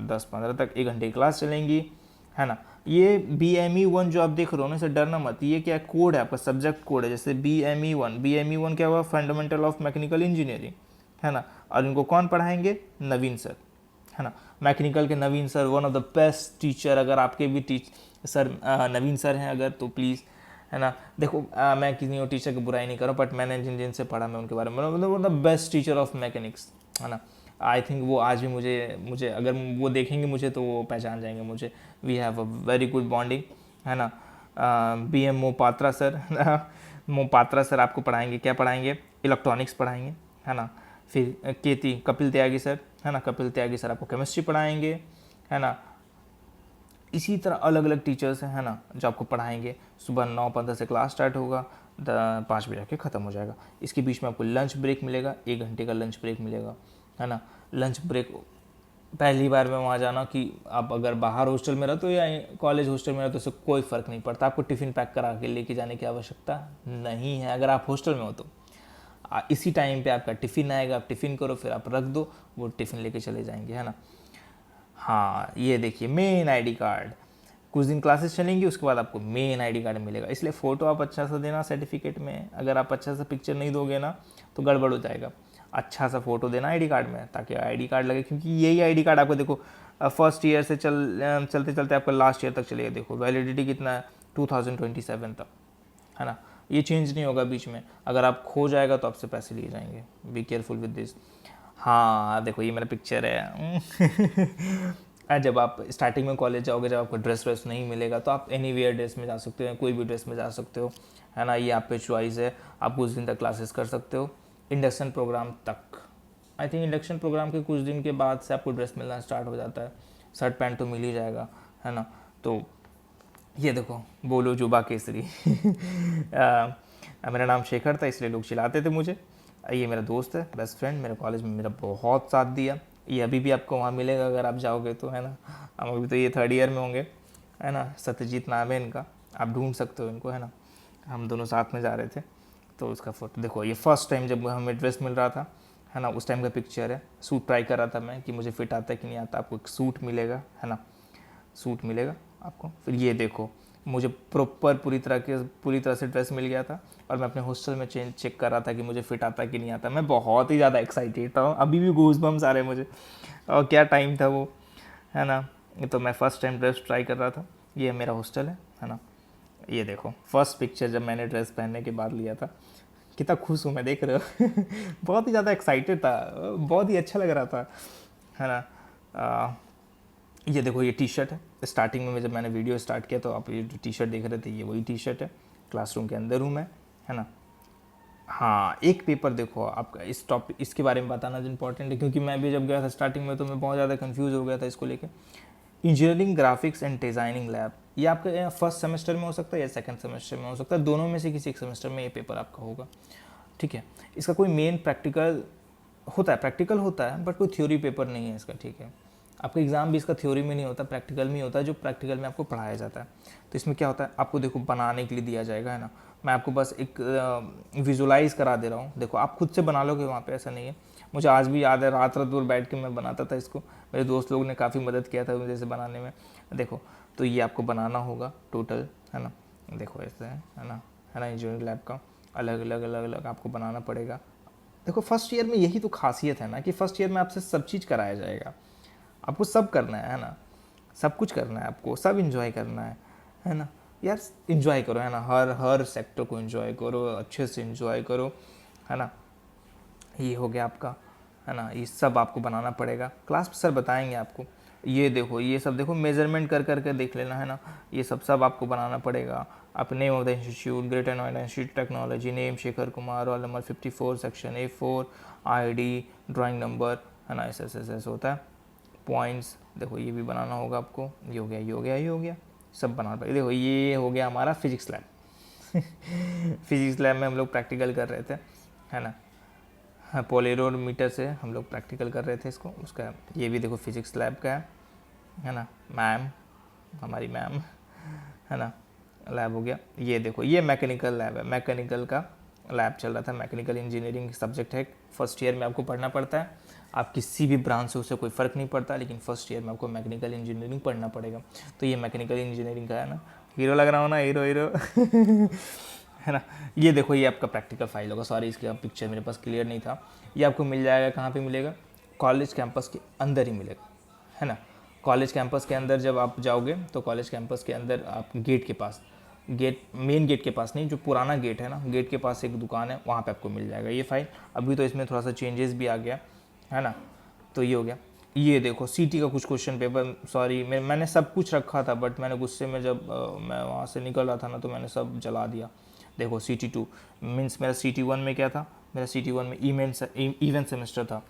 10:15 तक 1 घंटे की क्लास चलेंगी, है ना। ये BME1 जो आप देख रहे हो ना, इसे डरना मत, ये क्या कोड है आपका, सब्जेक्ट कोड है। जैसे BME1 क्या हुआ, फंडामेंटल ऑफ मैकेनिकल इंजीनियरिंग, है ना। और इनको कौन पढ़ाएंगे, नवीन सर, है ना। मैकेनिकल के Naveen sir, one of the best teacher. अगर आपके भी सर नवीन सर हैं अगर, तो प्लीज़, है ना। देखो मैं किसी और टीचर की बुराई नहीं कर रहा, बट मैंने जिनसे पढ़ा मैं उनके बारे में, मतलब the best teacher of mechanics, है ना। आई थिंक वो आज भी मुझे अगर वो देखेंगे मुझे तो वो पहचान जाएंगे मुझे। We have a very good bonding, है ना। BM Mohapatra sir Mohapatra sir आपको पढ़ाएंगे, क्या पढ़ाएंगे, इलेक्ट्रॉनिक्स पढ़ाएंगे, है ना। फिर कपिल त्यागी सर, है ना, कपिल त्यागी सर आपको केमिस्ट्री पढ़ाएंगे, है ना। इसी तरह अलग अलग टीचर्स हैं, है ना, जो आपको पढ़ाएंगे। सुबह 9:15 से क्लास स्टार्ट होगा, 5 बजे आके ख़त्म हो जाएगा। इसके बीच में आपको लंच ब्रेक मिलेगा, 1 घंटे का लंच ब्रेक मिलेगा, है ना। लंच ब्रेक पहली बार में वहाँ जाना कि आप अगर बाहर हॉस्टल में रहते हो या कॉलेज हॉस्टल में रहते हो, उससे कोई फ़र्क नहीं पड़ता। आपको टिफ़िन पैक करा के लेके जाने की आवश्यकता नहीं है अगर आप हॉस्टल में हो तो। इसी टाइम पे आपका टिफ़िन आएगा, आप टिफ़िन करो, फिर आप रख दो, वो टिफ़िन लेके चले जाएंगे, है ना। हाँ ये देखिए मेन आईडी कार्ड, कुछ दिन क्लासेस चलेंगी उसके बाद आपको मेन आईडी कार्ड मिलेगा। इसलिए फ़ोटो आप अच्छा सा देना सर्टिफिकेट में, अगर आप अच्छा सा पिक्चर नहीं दोगे ना तो गड़बड़ हो जाएगा। अच्छा सा फ़ोटो देना आईडी कार्ड में ताकि आईडी कार्ड लगे, क्योंकि यही आईडी कार्ड आपको देखो फर्स्ट ईयर से चलते चलते आपका लास्ट ईयर तक चलेगा। देखो वैलिडिटी कितना है, 2027 तक, है ना। ये चेंज नहीं होगा बीच में। अगर आप खो जाएगा तो आपसे पैसे लिए जाएंगे, बी केयरफुल विद दिस। हाँ देखो ये मेरा पिक्चर है जब आप स्टार्टिंग में कॉलेज जाओगे, जब आपको ड्रेस नहीं मिलेगा तो आप एनी वेयर ड्रेस में जा सकते हो, कोई भी ड्रेस में जा सकते हो, है ना। ये आप पे चॉइस है, आप कुछ दिन तक क्लासेस कर सकते हो इंडक्शन प्रोग्राम तक। आई थिंक इंडक्शन प्रोग्राम के कुछ दिन के बाद से आपको ड्रेस मिलना स्टार्ट हो जाता है, शर्ट पैंट तो मिल ही जाएगा, है ना। तो ये देखो बोलो जुबा केसरी मेरा नाम शेखर था इसलिए लोग चिल्लाते थे मुझे। ये मेरा दोस्त है, बेस्ट फ्रेंड, मेरे कॉलेज में मेरा बहुत साथ दिया। ये अभी भी आपको वहाँ मिलेगा अगर आप जाओगे तो, है ना। हम अभी तो ये 3rd ईयर में होंगे, है ना। सत्यजीत नाम है इनका, आप ढूंढ सकते हो इनको, है ना। हम दोनों साथ में जा रहे थे तो उसका फ़ोटो देखो। ये फर्स्ट टाइम जब हमें ड्रेस मिल रहा था, है ना, उस टाइम का पिक्चर है। सूट ट्राई कर रहा था मैं कि मुझे फिट आता है कि नहीं आता। आपको एक सूट मिलेगा, है ना, सूट मिलेगा आपको। फिर ये देखो मुझे प्रॉपर पूरी तरह से ड्रेस मिल गया था और मैं अपने हॉस्टल में चेक कर रहा था कि मुझे फिट आता कि नहीं आता। मैं बहुत ही ज़्यादा एक्साइटेड था, अभी भी गूज बम्स आ रहे हैं मुझे। और क्या टाइम था वो, है ना। तो मैं फ़र्स्ट टाइम ड्रेस ट्राई कर रहा था। ये मेरा हॉस्टल है ना। ये देखो फर्स्ट पिक्चर जब मैंने ड्रेस पहनने के बाद लिया था, कितना खुश हूँ मैं, देख रहे हो। बहुत ही ज़्यादा एक्साइटेड था, बहुत ही अच्छा लग रहा था, है ना। ये देखो ये टी शर्ट है। स्टार्टिंग में जब मैंने वीडियो स्टार्ट किया तो आप ये जो टी शर्ट देख रहे थे ये वही टी शर्ट है। क्लासरूम के अंदर हूँ मैं, है ना। हाँ एक पेपर देखो आपका, इस टॉपिक इसके बारे में बताना जो इम्पोर्टेंट है, क्योंकि मैं भी जब गया था स्टार्टिंग में तो मैं बहुत ज़्यादा कंफ्यूज हो गया था इसको लेके। Engineering graphics and designing lab, ये आपका फर्स्ट सेमेस्टर में हो सकता है या सेकंड सेमेस्टर में हो सकता है, दोनों में से किसी एक सेमेस्टर में ये पेपर आपका होगा, ठीक है। इसका कोई मेन प्रैक्टिकल होता है बट कोई थ्योरी पेपर नहीं है इसका, ठीक है। आपका एग्ज़ाम भी इसका थ्योरी में नहीं होता, प्रैक्टिकल में ही होता है, जो प्रैक्टिकल में आपको पढ़ाया जाता है। तो इसमें क्या होता है, आपको देखो बनाने के लिए दिया जाएगा, है ना। मैं आपको बस एक विजुलाइज करा दे रहा हूँ, देखो आप खुद से बना लोगे वहाँ पे, ऐसा नहीं है। मुझे आज भी याद है, रात रात भर बैठ के मैं बनाता था इसको, मेरे दोस्त लोग ने काफ़ी मदद किया था मुझे इसे बनाने में। देखो तो ये आपको बनाना होगा टोटल, है ना। देखो ऐसे है ना, इंजीनियरिंग लैब का अलग अलग आपको बनाना पड़ेगा। देखो फर्स्ट ईयर में यही तो खासियत है ना कि फर्स्ट ईयर में आपसे सब चीज़ कराया जाएगा, आपको सब करना है ना, सब कुछ करना है आपको, सब इन्जॉय करना है ना। यार इन्जॉय करो, है ना, हर सेक्टर को इन्जॉय करो, अच्छे से इन्जॉय करो, है ना। ये हो गया आपका, है ना। ये सब आपको बनाना पड़ेगा, क्लास में सर बताएंगे आपको। ये देखो ये सब देखो मेजरमेंट कर करके देख लेना, है ना। ये सब आपको बनाना पड़ेगा। आप name of the institute, greater Noida institute technology, name Shekhar Kumar, roll number 54, section A4, ID, drawing number, है ना, ऐसे होता है। पॉइंट्स देखो ये भी बनाना होगा आपको। ये हो गया, ये हो गया, ये हो गया, सब बनाना पड़ेगा। देखो ये हो गया हमारा फिजिक्स लैब। फिजिक्स लैब में हम लोग प्रैक्टिकल कर रहे थे, है ना। हाँ पोलेरोमीटर से हम लोग प्रैक्टिकल कर रहे थे इसको, उसका। ये भी देखो फिजिक्स लैब का है ना, मैम, हमारी मैम, है ना, लैब हो गया। ये देखो ये मैकेनिकल लैब है, मैकेनिकल का लैब चल रहा था। मैकेनिकल इंजीनियरिंग सब्जेक्ट है, फर्स्ट ईयर में आपको पढ़ना पड़ता है। आप किसी भी ब्रांच से, उससे कोई फ़र्क नहीं पड़ता, लेकिन फर्स्ट ईयर में आपको मैकेनिकल इंजीनियरिंग पढ़ना पड़ेगा। तो ये मैकेनिकल इंजीनियरिंग का है ना, हीरो लग रहा हो ना, हीरो। है ना। ये देखो ये आपका प्रैक्टिकल फाइल होगा, सॉरी इसका पिक्चर मेरे पास क्लियर नहीं था। ये आपको मिल जाएगा, कहाँ पे मिलेगा, कॉलेज कैंपस के अंदर ही मिलेगा, है ना। कॉलेज कैंपस के अंदर जब आप जाओगे तो कॉलेज कैंपस के अंदर आप गेट के पास, मेन गेट के पास नहीं, जो पुराना गेट है ना, गेट के पास एक दुकान है, वहाँ पे आपको मिल जाएगा ये फाइल। अभी तो इसमें थोड़ा सा चेंजेस भी आ गया, है ना। तो ये हो गया। ये देखो सीटी का कुछ क्वेश्चन पेपर, सॉरी मैंने सब कुछ रखा था बट मैंने गुस्से में जब मैं वहाँ से निकल रहा था ना तो मैंने सब जला दिया। देखो CT2 मीन्स मेरा CT1 में क्या था, मेरा CT1 में इवेंट सेमेस्टर था,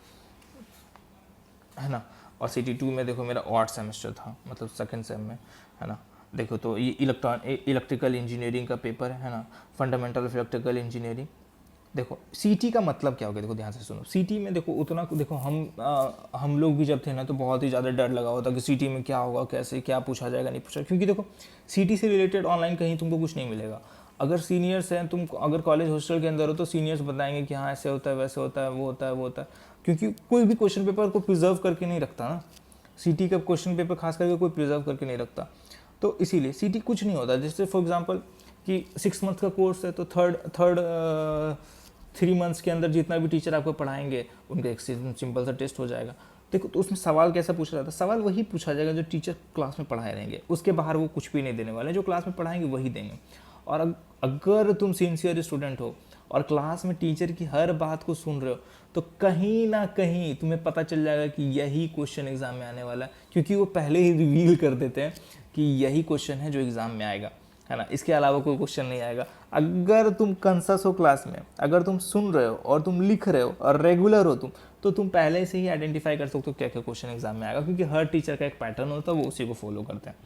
है ना। और CT2 में देखो मेरा ऑड सेमेस्टर था, मतलब सेकंड सेम में, है ना। देखो तो ये इलेक्ट्रिकल इंजीनियरिंग का पेपर है ना, फंडामेंटल ऑफ इलेक्ट्रिकल इंजीनियरिंग। देखो सीटी का मतलब क्या हो गया, देखो ध्यान से सुनो। सीटी में देखो उतना, देखो हम लोग भी जब थे ना तो बहुत ही ज़्यादा डर लगा होता कि सीटी में क्या होगा, कैसे क्या पूछा जाएगा, नहीं पूछा, क्योंकि देखो सीटी से रिलेटेड ऑनलाइन कहीं तुमको कुछ नहीं मिलेगा। अगर सीनियर्स हैं, तुम अगर कॉलेज हॉस्टल के अंदर हो तो सीनियर्स बताएंगे कि हाँ ऐसे होता है, वैसे होता है, वो होता है, वो होता है, क्योंकि कोई भी क्वेश्चन पेपर को प्रिजर्व करके नहीं रखता ना। सीटी का क्वेश्चन पेपर खास करके कोई प्रिजर्व करके नहीं रखता, तो इसीलिए सीटी कुछ नहीं होता। जैसे फॉर एग्जांपल कि 6 मंथ का कोर्स है तो थर्ड 3 मंथ्स के अंदर जितना भी टीचर आपको पढ़ाएंगे उनका एक सिंपल सा टेस्ट हो जाएगा। देखो तो उसमें सवाल कैसा पूछा जाता है, सवाल वही पूछा जाएगा जो टीचर क्लास में पढ़ाए रहेंगे, उसके बाहर वो कुछ भी नहीं देने वाले, जो क्लास में पढ़ाएंगे वही देंगे। और अगर तुम सिंसियर स्टूडेंट हो और क्लास में टीचर की हर बात को सुन रहे हो तो कहीं ना कहीं तुम्हें पता चल जाएगा कि यही क्वेश्चन एग्जाम में आने वाला है, क्योंकि वो पहले ही रिवील कर देते हैं कि यही क्वेश्चन है जो एग्जाम में आएगा, है ना। इसके अलावा कोई क्वेश्चन नहीं आएगा। अगर तुम कंसस हो क्लास में, अगर तुम सुन रहे हो और तुम लिख रहे हो और रेगुलर हो तुम, तो तुम पहले से ही आइडेंटिफाई कर सकते हो क्या क्या क्वेश्चन एग्जाम में आएगा, क्योंकि हर टीचर का एक पैटर्न होता है, वो उसी को फॉलो करते हैं,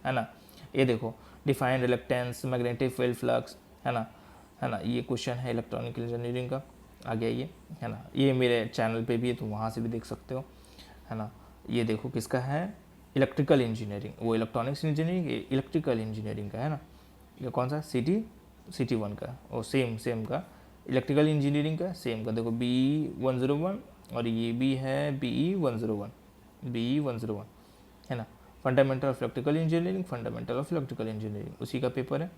है ना। ये देखो defined reluctance, magnetic field flux, है ना, ये क्वेश्चन है इलेक्ट्रॉनिकल इंजीनियरिंग का, आ गया ये, है ना। ये मेरे चैनल पे भी है तो वहाँ से भी देख सकते हो, है ना। ये देखो किसका है, इलेक्ट्रिकल इंजीनियरिंग, वो इलेक्ट्रॉनिक्स इंजीनियरिंग, इलेक्ट्रिकल इंजीनियरिंग का, है ना। ये कौन सा सिटी 1 का, और सेम का इलेक्ट्रिकल इंजीनियरिंग का, सेम का देखो BE101, और ये भी है BE101, है ना। Fundamental of electrical engineering, fundamental of electrical engineering उसी का पेपर है।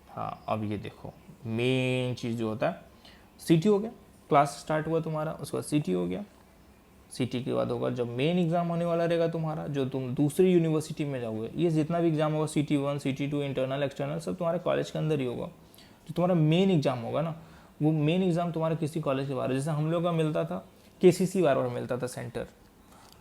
हाँ, अब ये देखो मेन चीज़ जो होता है, सीटी हो गया, क्लास स्टार्ट हुआ तुम्हारा, उसके बाद सीटी हो गया। सीटी के बाद होगा जब मेन एग्जाम होने वाला रहेगा तुम्हारा, जो तुम दूसरी यूनिवर्सिटी में जाओगे। ये जितना भी एग्जाम होगा, CT1 CT2 इंटरनल एक्सटर्नल, सब तुम्हारे कॉलेज के अंदर ही होगा। जो तुम्हारा मेन एग्जाम होगा ना, वो मेन एग्जाम तुम्हारे किसी कॉलेज के बाहर, जैसे हम लोग का मिलता था KCC बार बार मिलता था सेंटर,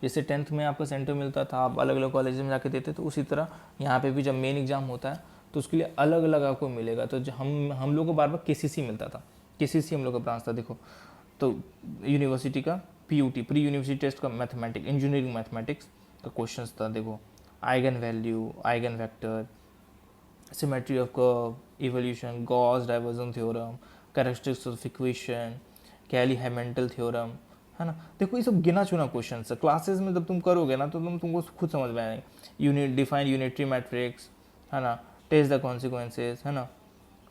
जैसे 10th में आपका सेंटर मिलता था, आप अलग अलग कॉलेज में जाके देते, तो उसी तरह यहाँ पे भी जब मेन एग्जाम होता है तो उसके लिए अलग अलग आपको मिलेगा। तो हम लोग को बार बार KCC मिलता था, KCC हम लोग का ब्रांच था। देखो तो यूनिवर्सिटी का PUT, प्री यूनिवर्सिटी टेस्ट का मैथमेटिक्स, इंजीनियरिंग मैथमेटिक्स का क्वेश्चंस था। देखो eigen value, eigen vector, symmetry of curve, evolution, Gauss divergence theorem, characteristics of equation, Cayley Hamilton theorem, है ना। देखो ये सब गिना चुना क्वेश्चन है, क्लासेस में जब तुम करोगे ना तो तुमको खुद समझ में आएगा। यूनिट डिफाइन यूनिटरी मैट्रिक्स, है ना, टेस्ट द कॉन्सिक्वेंसेज, है ना,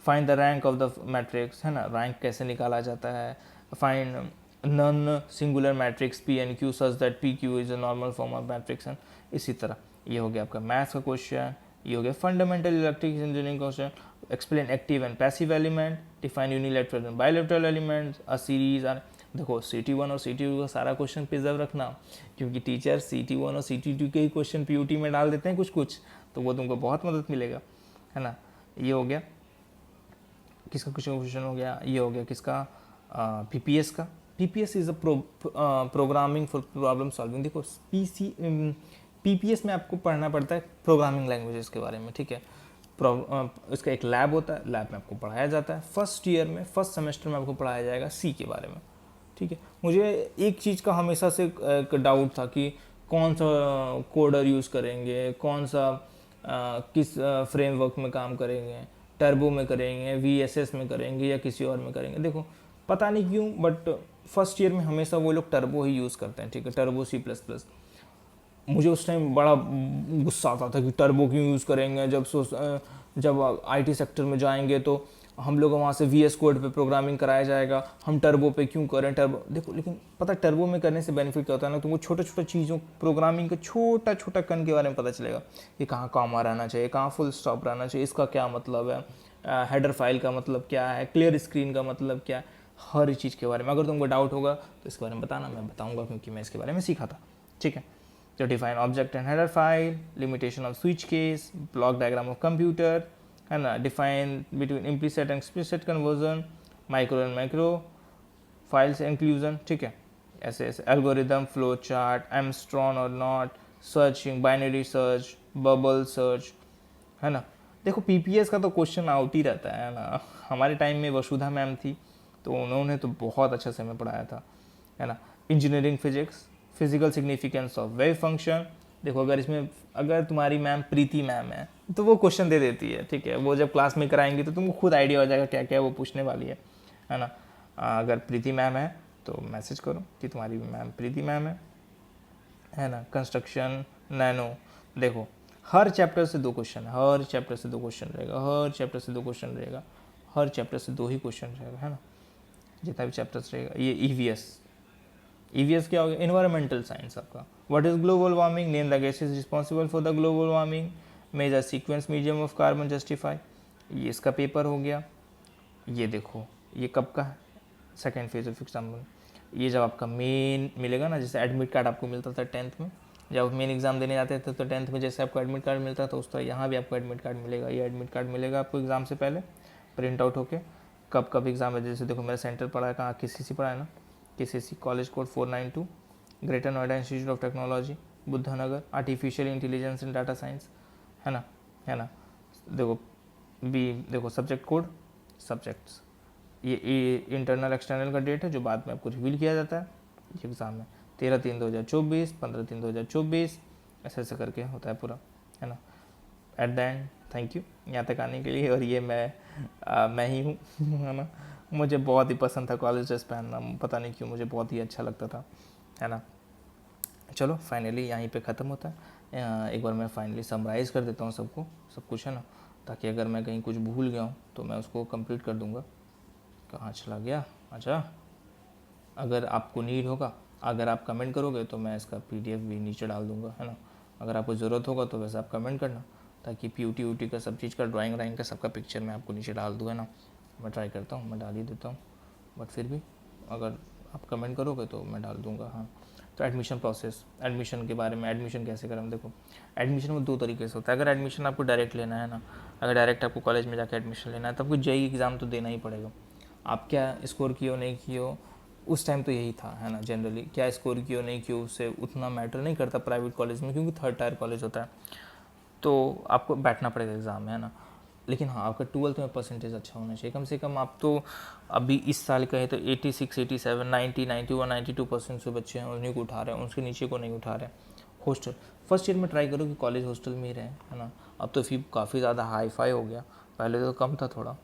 find the rank of the matrix, है ना, रैंक कैसे निकाला जाता है, find non singular matrix PNQ such that PQ is a normal form of matrix. इसी तरह ये हो गया आपका मैथ्स का क्वेश्चन। ये हो गया fundamental electric engineering question, explain active and passive element, define unilateral and bilateral elements, a series. देखो CT1 और CT2 का सारा क्वेश्चन प्रिजर्व रखना, क्योंकि टीचर CT1 और CT2 के ही क्वेश्चन PUT में डाल देते हैं कुछ कुछ, तो वो तुमको बहुत मदद मिलेगा, है ना। ये हो गया किसका क्वेश्चन हो गया, ये हो गया किसका, PPS का। PPS is a programming for problem solving. देखो PPS में आपको पढ़ना पड़ता है प्रोग्रामिंग लैंग्वेजेस के बारे में, ठीक है। इसका एक लैब होता है, लैब में आपको पढ़ाया जाता है। फर्स्ट ईयर में, फर्स्ट सेमेस्टर में आपको पढ़ाया जाएगा C के बारे में, ठीक है। मुझे एक चीज़ का हमेशा से एक डाउट था कि कौन सा कोडर यूज़ करेंगे, कौन सा किस फ्रेमवर्क में काम करेंगे, टर्बो में करेंगे, VSS में करेंगे या किसी और में करेंगे। देखो पता नहीं क्यों बट फर्स्ट ईयर में हमेशा वो लोग टर्बो ही यूज़ करते हैं, ठीक है, टर्बो C++। मुझे उस टाइम बड़ा गुस्सा आता था कि टर्बो क्यों यूज़ करेंगे, जब IT सेक्टर में जाएंगे तो हम लोग वहाँ से VS कोड पे प्रोग्रामिंग कराया जाएगा, हम टर्बो पे क्यों करें टर्बो। देखो लेकिन पता टर्बो में करने से बेनिफिट क्या होता है ना, तुमको छोटा छोटा चीज़ों, प्रोग्रामिंग का छोटा छोटा कण के बारे में पता चलेगा कि कहाँ कॉमा रहना चाहिए, कहाँ फुल स्टॉप रहना चाहिए, इसका क्या मतलब है, हेडर फाइल का मतलब क्या है, क्लियर स्क्रीन का मतलब क्या है, हर चीज़ के बारे में। अगर तुमको डाउट होगा तो इसके बारे में बताना, मैं बताऊँगा, क्योंकि मैं इसके बारे में सीखा था, ठीक है। तो define object and header file, limitation off switch case, block diagram of computer, है ना, define between implicit and explicit conversion, micro and macro files inclusion, ठीक है। ऐसे ऐसे एल्गोरिदम, फ्लो चार्ट, एमस्ट्रॉन और not, searching, binary search, bubble search, है ना। देखो PPS का तो क्वेश्चन आउट ही रहता है ना। हमारे टाइम में वसुधा मैम थी, तो उन्होंने तो बहुत अच्छा से हमें पढ़ाया था, है ना। Engineering physics, physical significance of wave function. देखो अगर इसमें अगर तुम्हारी मैम प्रीति मैम है तो वो क्वेश्चन दे देती है, ठीक है। वो जब क्लास में कराएंगी तो तुमको खुद आइडिया हो जाएगा क्या क्या वो पूछने वाली है ना। अगर प्रीति मैम है तो मैसेज करो कि तुम्हारी मैम प्रीति मैम है ना। कंस्ट्रक्शन, नैनो, देखो हर चैप्टर से 2 क्वेश्चन, हर चैप्टर से 2 क्वेश्चन रहेगा, हर चैप्टर से 2 क्वेश्चन रहेगा, हर चैप्टर से 2 ही क्वेश्चन रहेगा, है ना, जितना भी चैप्टर्स रहेगा। ये EVS क्या हो गया, इन्वायरमेंटल साइंस आपका। What is global warming, name the gases responsible for the global warming, major sequence medium of carbon justify, ये इसका पेपर हो गया। ये देखो ये कब का है, सेकेंड फेज ऑफ एग्जाम। ये जब आपका मेन मिलेगा ना, जैसे एडमिट कार्ड आपको मिलता था 10th में, जब मेन एग्जाम देने जाते थे तो 10th में जैसे आपको एडमिट कार्ड मिलता था उस तरह यहाँ भी आपको एडमिट कार्ड मिलेगा। ये एडमिट कार्ड मिलेगा आपको एग्जाम से पहले प्रिंट आउट होके, कब कब एग्जाम है। जैसे देखो मेरा सेंटर पड़ा है कहाँ, KCC पड़ा है ना, KCC college code 492, Greater Noida Institute of Technology, Buddhnagar, artificial intelligence and data science, है ना। देखो देखो सब्जेक्ट कोड, सब्जेक्ट्स, ये इंटरनल एक्सटर्नल का डेट है जो बाद में आपको रिवील किया जाता है। ये एग्ज़ाम में 13/3/2024, 15/3/2024, ऐसे ऐसे करके होता है पूरा, है ना। At the end thank you यहाँ तक आने के लिए। और ये मैं ही हूँ है ना। मुझे बहुत ही पसंद था कॉलेज ड्रेस पहनना, पता नहीं क्यों मुझे बहुत ही अच्छा लगता था, है ना। चलो फाइनली यहीं पे ख़त्म होता है। एक बार मैं फाइनली समराइज़ कर देता हूँ सबको, सब कुछ, है ना, ताकि अगर मैं कहीं कुछ भूल गया हूँ तो मैं उसको कंप्लीट कर दूँगा। कहाँ चला गया, अच्छा, अगर आपको नीड होगा, अगर आप कमेंट करोगे तो मैं इसका PDF भी नीचे डाल दूँगा, है ना। अगर आपको ज़रूरत होगा तो वैसे आप कमेंट करना, ताकि पीयूटी यूटी का सब चीज़ का ड्राइंग व्राइंग का सबका पिक्चर मैं आपको नीचे डाल दूँ, है ना। मैं ट्राई करता हूँ, मैं डाल ही देता हूँ, बट फिर भी अगर आप कमेंट करोगे तो मैं डाल दूँगा। हाँ, तो एडमिशन प्रोसेस, एडमिशन के बारे में, एडमिशन कैसे करें। देखो एडमिशन में 2 तरीके से होता है। अगर एडमिशन आपको डायरेक्ट लेना है ना, अगर डायरेक्ट आपको कॉलेज में जाकर एडमिशन लेना है तो आपको जेईई एग्ज़ाम तो देना ही पड़ेगा। आप क्या स्कोर किए नहीं किए, उस टाइम तो यही था, है ना। जनरली क्या स्कोर किए नहीं किए उससे उतना मैटर नहीं करता प्राइवेट कॉलेज में, क्योंकि 3rd टायर कॉलेज होता है, तो आपको बैठना पड़ेगा एग्ज़ाम में, है ना। लेकिन हाँ, आपका 12th में परसेंटेज अच्छा होना चाहिए, कम से कम। आप तो अभी इस साल कहें तो 86, 87, 90, 91, 92% से बच्चे हैं, उन्हीं को उठा रहे हैं, उसके नीचे को नहीं उठा रहे। हॉस्टल फर्स्ट ईयर में ट्राई करो कि कॉलेज हॉस्टल में ही रहें, है ना। अब तो फी काफ़ी ज़्यादा हाई फाई हो गया, पहले तो कम था थोड़ा,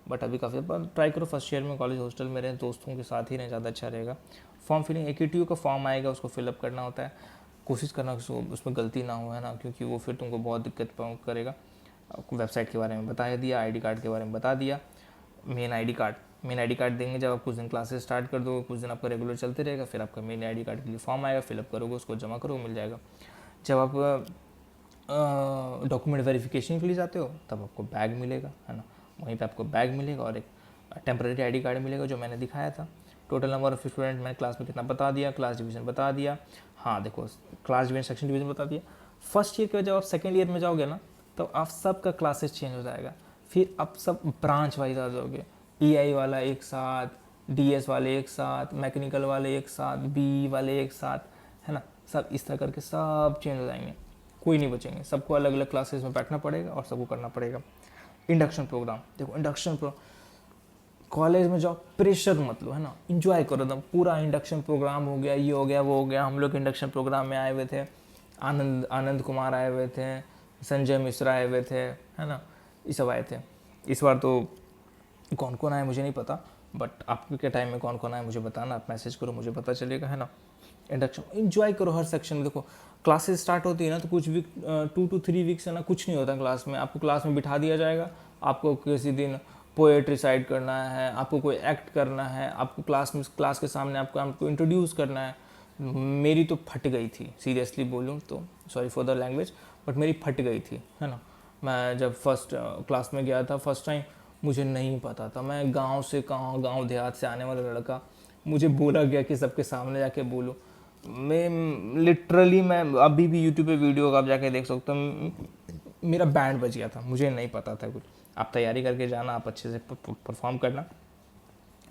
बट अभी काफ़ी। ट्राई करो फर्स्ट ईयर में कॉलेज हॉस्टल में रहें, दोस्तों के साथ ही रहें, ज़्यादा अच्छा रहेगा। फॉर्म फिलिंग, AQTU का फॉर्म आएगा, उसको फिलअप करना होता है। कोशिश करना उसमें गलती ना हो, है ना, क्योंकि वो फिर तुमको बहुत दिक्कत करेगा। आपको वेबसाइट के बारे में बता दिया, आईडी कार्ड के बारे में बता दिया। मेन आईडी कार्ड देंगे जब आप कुछ दिन क्लासेस स्टार्ट कर दोगे, कुछ दिन आपका रेगुलर चलते रहेगा, फिर आपका मेन आईडी कार्ड के लिए फॉर्म आएगा, फिलअप करोगे, उसको जमा करो, मिल जाएगा। जब आप डॉक्यूमेंट वेरिफिकेशन के लिए जाते हो तब आपको बैग मिलेगा, है ना। वहीं पे आपको बैग मिलेगा और एक टेम्परेरी आईडी कार्ड मिलेगा, जो मैंने दिखाया था। टोटल नंबर ऑफ स्टूडेंट मैंने क्लास में कितना बता दिया, क्लास डिवीज़न बता दिया। हाँ देखो, क्लास डिवीज़न, सेक्शन डिवीज़न बता दिया। फर्स्ट ईयर के जब आप सेकेंड ईयर में जाओगे ना, तो आप सबका क्लासेस चेंज हो जाएगा। फिर आप सब ब्रांच वाइज आ जाओगे। EI वाला एक साथ, DS वाले एक साथ, मैकेनिकल वाले एक साथ, BE वाले एक साथ, है ना। सब इस तरह करके सब चेंज हो जाएंगे, कोई नहीं बचेंगे। सबको अलग अलग क्लासेस में बैठना पड़ेगा और सबको करना पड़ेगा। इंडक्शन प्रोग्राम, देखो इंडक्शन कॉलेज में जाओ, प्रेशर मत लो, है ना। इंजॉय करो एकदम, पूरा इंडक्शन प्रोग्राम हो गया, ये हो गया, वो हो गया। हम लोग इंडक्शन प्रोग्राम में आए हुए थे, आनंद कुमार आए हुए थे, संजय मिश्रा आए हुए थे, है ना, ये सब आए थे। इस बार तो कौन कौन आए मुझे नहीं पता, बट आपके टाइम में कौन कौन आए मुझे बताना, आप मैसेज करो, मुझे पता चलेगा, है ना। इंडक्शन एंजॉय करो हर सेक्शन में। देखो क्लासेस स्टार्ट होती है ना, तो कुछ वीक 2 to 3 वीक्स है ना, कुछ नहीं होता क्लास में। आपको क्लास में बिठा दिया जाएगा, आपको किसी दिन पोएट रिसाइट करना है, आपको कोई एक्ट करना है, आपको क्लास के सामने आपको इंट्रोड्यूस करना है। मेरी तो फट गई थी, सीरियसली बोलूँ तो, sorry for the language, but मेरी फट गई थी, है ना। मैं जब फर्स्ट क्लास में गया था फर्स्ट टाइम, मुझे नहीं पता था, मैं गांव से कहाँ, गांव देहात से आने वाला लड़का, मुझे बोला गया कि सबके सामने जाके बोलो। मैं लिटरली, मैं अभी भी यूट्यूब पे वीडियो आप जाके देख सकते हो, मेरा बैंड बज गया था, मुझे नहीं पता था कुछ। आप तैयारी करके जाना, आप अच्छे से परफॉर्म करना।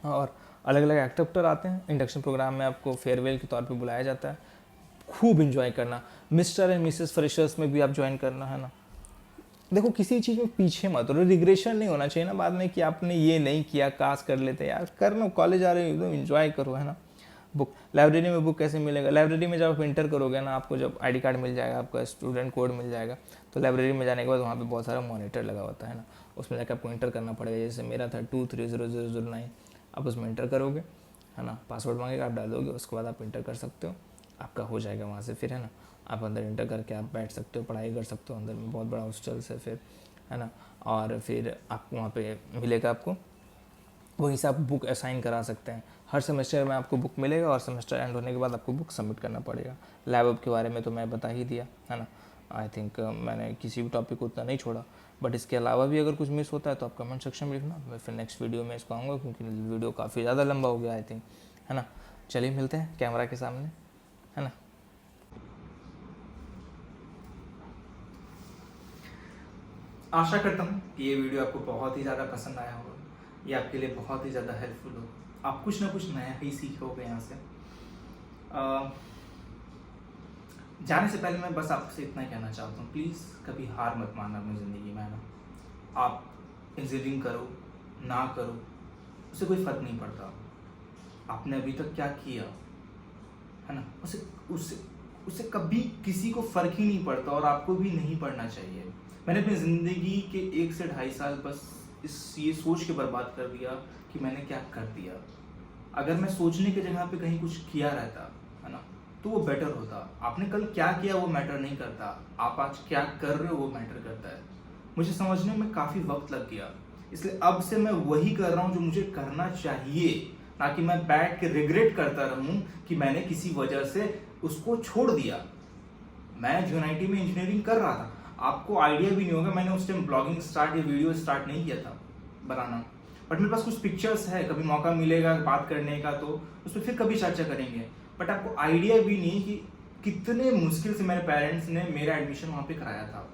और अलग अलग एक्टर आते हैं इंडक्शन प्रोग्राम में, आपको फेयरवेल के तौर पे बुलाया जाता है। खूब इंजॉय करना। मिस्टर एंड मिसेस फ्रेशर्स में भी आप ज्वाइन करना, है ना। देखो किसी चीज़ में पीछे मत रहो, रिग्रेशन नहीं होना चाहिए ना बाद में कि आपने ये नहीं किया, काश कर लेते। यार करना, कॉलेज आ रहे हो एकदम इंजॉय करो, है ना। बुक, लाइब्रेरी में बुक कैसे मिलेगा? लाइब्रेरी में जब आप इंटर करोगे ना, आपको जब आईडी कार्ड मिल जाएगा, आपका स्टूडेंट कोड मिल जाएगा, तो लाइब्रेरी में जाने के बाद वहाँ पे बहुत सारा मॉनिटर लगा होता है ना, उसमें जाकर आपको इंटर करना पड़ेगा। जैसे मेरा था 230009, आप उसमें इंटर करोगे, है ना। पासवर्ड मांगेगा, आप डालोगे, उसके बाद आप इंटर कर सकते हो, आपका हो जाएगा वहाँ से। फिर है ना, आप अंदर इंटर करके आप बैठ सकते हो, पढ़ाई कर सकते हो। अंदर में बहुत बड़ा हॉस्टल है फिर, है ना। और फिर आपको वहाँ पे मिलेगा, आपको वहीं से आप बुक असाइन करा सकते हैं। हर सेमेस्टर में आपको बुक मिलेगा और सेमेस्टर एंड होने के बाद आपको बुक सबमिट करना पड़ेगा। लैब के बारे में तो मैं बता ही दिया, है ना। आई थिंक मैंने किसी भी टॉपिक को उतना नहीं छोड़ा, बट इसके अलावा भी अगर कुछ मिस होता है तो आप कमेंट सेक्शन में लिखना, मैं फिर नेक्स्ट वीडियो में इसको आऊँगा, क्योंकि वीडियो काफ़ी ज़्यादा लंबा हो गया आई थिंक, है ना। चलिए मिलते हैं कैमरा के सामने, है ना। आशा करता हूँ कि ये वीडियो आपको बहुत ही ज़्यादा पसंद आया होगा, ये आपके लिए बहुत ही ज़्यादा हेल्पफुल होगा। आप कुछ ना कुछ नया ही सीखोगे यहाँ से। जाने से पहले मैं बस आपसे इतना कहना चाहता हूँ, प्लीज़ कभी हार मत मानना अपनी ज़िंदगी में, है ना। आप इंजीनियरिंग करो ना करो, उससे कोई फ़र्क नहीं पड़ता। आपने अभी तक क्या किया, है ना, उससे कभी किसी को फ़र्क ही नहीं पड़ता, और आपको भी नहीं पड़ना चाहिए। मैंने अपनी ज़िंदगी के 1 से 2.5 साल बस ये सोच के बर्बाद कर दिया कि मैंने क्या कर दिया। अगर मैं सोचने की जगह पे कहीं कुछ किया रहता, है ना, तो वो बेटर होता। आपने कल क्या किया वो मैटर नहीं करता, आप आज क्या कर रहे हो वो मैटर करता है। मुझे समझने में काफ़ी वक्त लग गया, इसलिए अब से मैं वही कर रहा हूँ जो मुझे करना चाहिए, ना कि मैं बैठ के रिग्रेट करता रहूँ कि मैंने किसी वजह से उसको छोड़ दिया। मैं यूनाइटी में इंजीनियरिंग कर रहा था, आपको आइडिया भी नहीं होगा, मैंने उस टाइम ब्लॉगिंग स्टार्ट या वीडियो स्टार्ट नहीं किया था बनाना, बट मेरे पास कुछ पिक्चर्स है, कभी मौका मिलेगा बात करने का तो उस पर फिर कभी चर्चा करेंगे। बट आपको आइडिया भी नहीं कि कितने मुश्किल से मेरे पेरेंट्स ने मेरा एडमिशन वहाँ पे कराया था।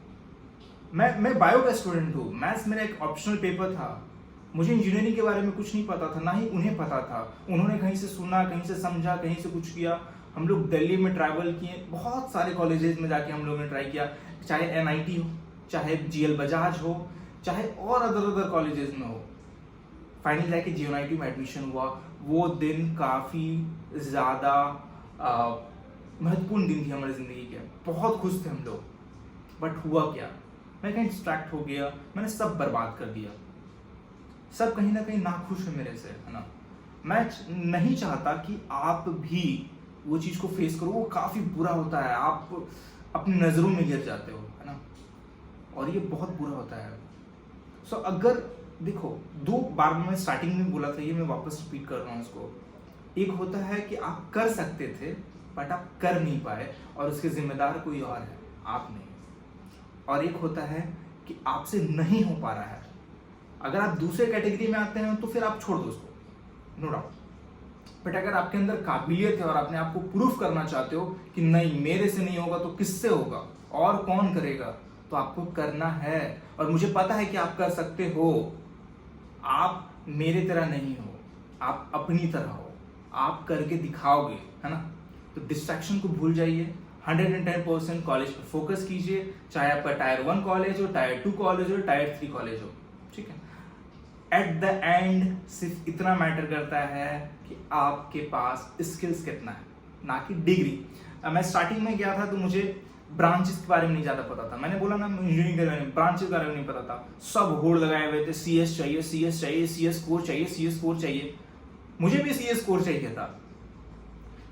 मैं बायो का स्टूडेंट हूँ, मैथ्स मेरा एक ऑप्शनल पेपर था, मुझे इंजीनियरिंग के बारे में कुछ नहीं पता था, ना ही उन्हें पता था। उन्होंने कहीं से सुना, कहीं से समझा, कहीं से कुछ किया। हम लोग दिल्ली में ट्रैवल किए, बहुत सारे कॉलेजेस में जाके हम लोगों ने ट्राई किया, चाहे NIT हो, चाहे GL बजाज हो, चाहे और अदर कॉलेजेस में हो। फाइनली जाके JNIT में एडमिशन हुआ। वो दिन काफ़ी ज़्यादा महत्वपूर्ण दिन थी हमारी ज़िंदगी के, बहुत खुश थे हम लोग। बट हुआ क्या, मैं कहीं डिस्ट्रैक्ट हो गया, मैंने सब बर्बाद कर दिया। सब कहीं ना कहीं नाखुश है मेरे से, है ना। मैं नहीं चाहता कि आप भी वो चीज़ को फेस करो, वो काफ़ी बुरा होता है, आप अपनी नज़रों में गिर जाते हो, है ना, और ये बहुत बुरा होता है। सो अगर देखो, 2 बार मैं स्टार्टिंग में बोला था, ये मैं वापस रिपीट कर रहा हूँ इसको। एक होता है कि आप कर सकते थे बट आप कर नहीं पाए और उसके जिम्मेदार कोई और है, आप नहीं। और एक होता है कि आपसे नहीं हो पा रहा है। अगर आप दूसरे कैटेगरी में आते हैं तो फिर आप छोड़ दो उसको, नो डाउट। बट अगर आपके अंदर काबिलियत है और अपने आप को प्रूफ करना चाहते हो कि नहीं मेरे से नहीं होगा तो किससे होगा और कौन करेगा, तो आपको करना है। और मुझे पता है कि आप कर सकते हो। आप मेरे तरह नहीं हो, आप अपनी तरह हो, आप करके दिखाओगे, है ना। तो डिस्ट्रैक्शन को भूल जाइए, 110% कॉलेज पर फोकस कीजिए, चाहे आपका टायर 1 कॉलेज हो, टायर 2 कॉलेज हो, टायर 3 कॉलेज हो, ठीक है। एट द एंड सिर्फ इतना मैटर करता है कि आपके पास स्किल्स कितना है, ना कि डिग्री। मैं स्टार्टिंग में गया था तो मुझे ब्रांचेस के बारे में नहीं ज़्यादा पता था। मैंने बोला ना, इंजीनियरिंग के बारे में, ब्रांचेस के बारे में नहीं पता था। सब होड़ लगाए हुए थे, CS चाहिए, CS चाहिए, CS कोर चाहिए, CS कोर चाहिए। मुझे भी CS कोर चाहिए था।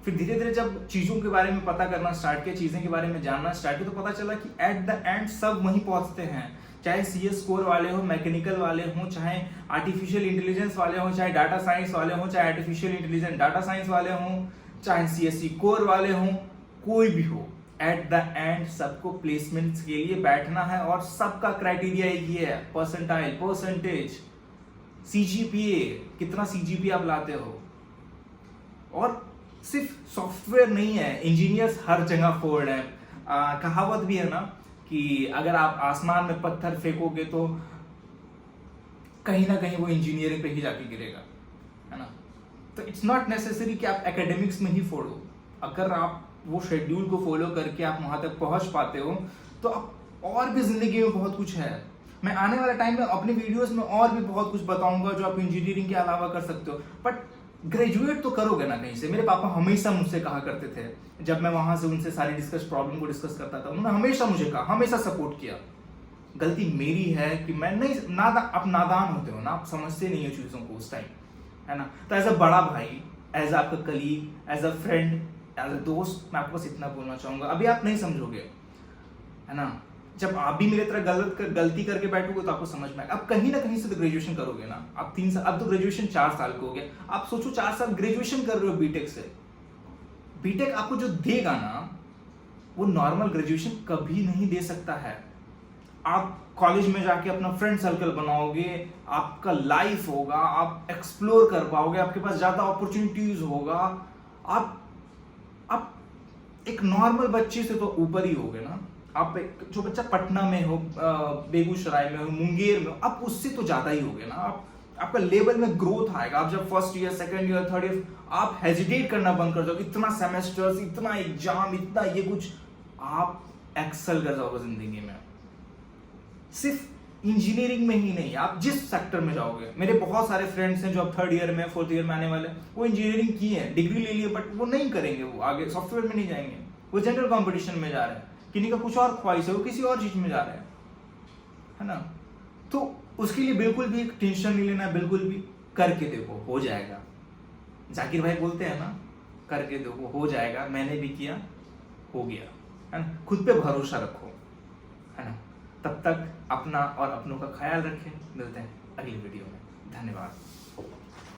फिर धीरे धीरे जब चीज़ों के बारे में पता करना स्टार्ट किया, चीज़ें के बारे में जानना स्टार्ट किया, तो पता चला कि एट द एंड सब वहीं पहुंचते हैं। चाहे CS कोर वाले हो, मैकेनिकल वाले हो, चाहे आर्टिफिशियल इंटेलिजेंस वाले हो, चाहे डाटा साइंस वाले हो, चाहे आर्टिफिशियल इंटेलिजेंस डाटा साइंस वाले हो, चाहे CSE कोर वाले हो, कोई भी हो, एट द एंड सबको प्लेसमेंट्स के लिए बैठना है। और सबका क्राइटेरिया एक ही है, परसेंटाइल, परसेंटेज, CGPA, कितना CGPA आप लाते हो। और सिर्फ सॉफ्टवेयर नहीं है, इंजीनियर्स हर जगह फोर्ड है। कहावत भी है ना कि अगर आप आसमान में पत्थर फेंकोगे तो कहीं ना कहीं वो इंजीनियरिंग पे ही जाके गिरेगा, है ना। तो इट्स नॉट नेसेसरी कि आप एकेडमिक्स में ही फोड़ो। अगर आप वो शेड्यूल को फॉलो करके आप वहां तक पहुंच पाते हो तो आप और भी जिंदगी में बहुत कुछ है। मैं आने वाले टाइम में अपने वीडियोस में और भी बहुत कुछ बताऊंगा जो आप इंजीनियरिंग के अलावा कर सकते हो। बट ग्रेजुएट तो करोगे ना कहीं से। मेरे पापा हमेशा मुझसे कहा करते थे, जब मैं वहां से उनसे सारी प्रॉब्लम को डिस्कस करता था, उन्होंने हमेशा मुझे कहा, हमेशा सपोर्ट किया। गलती मेरी है कि मैं नहीं आप नादान होते हो ना, आप समझते नहीं हो चीजों को उस टाइम, है ना। तो एज अ बड़ा भाई, एज आपका colleague, as a friend, as a दोस्त, मैं आपको बस इतना बोलना चाहूंगा, अभी आप नहीं समझोगे, है ना। जब आप भी मेरे तरह गलती करके बैठोगे तो आपको समझ में आएगा। अब कहीं ना कहीं से तो ग्रेजुएशन करोगे ना, आप 3 साल, अब तो ग्रेजुएशन 4 साल का हो गया। आप सोचो 4 साल ग्रेजुएशन कर रहे हो बीटेक से। बीटेक आपको जो देगा ना, वो नॉर्मल ग्रेजुएशन कभी नहीं दे सकता है। आप कॉलेज में जाके अपना फ्रेंड सर्कल बनाओगे, आपका लाइफ होगा, आप एक्सप्लोर कर पाओगे, आपके पास ज्यादा अपॉर्चुनिटीज होगा, आप एक नॉर्मल बच्चे से तो ऊपर ही होगे ना। आप एक जो बच्चा पटना में हो, बेगूसराय में हो, मुंगेर में हो, आप उससे तो ज्यादा ही होगे ना। आपका लेवल में ग्रोथ आएगा। आप जब first year, second year, third year, आप हेजिटेट करना बंद कर जाओगे। इतना सेमेस्टर्स, इतना एग्जाम, इतना ये कुछ, आप एक्सेल कर जाओगे जिंदगी में। सिर्फ इंजीनियरिंग में ही नहीं, आप जिस सेक्टर में जाओगे। मेरे बहुत सारे फ्रेंड्स हैं जो अब 3rd ईयर में, 4th ईयर में आने वाले, वो इंजीनियरिंग की है, डिग्री ले लिए, बट वो नहीं करेंगे, वो आगे सॉफ्टवेयर में नहीं जाएंगे, वो जनरल कॉम्पिटिशन में जा रहे हैं। किन्हीं का कुछ और ख्वाहिश है, वो किसी और चीज में जा रहे हैं, है ना। तो उसके लिए बिल्कुल भी टेंशन नहीं लेना, बिल्कुल भी करके देखो, हो जाएगा। जाकिर भाई बोलते हैं ना, करके देखो हो जाएगा। मैंने भी किया, हो गया, है ना। खुद पे भरोसा रखो, है ना। तब तक अपना और अपनों का ख्याल रखें। मिलते हैं अगली वीडियो में। धन्यवाद।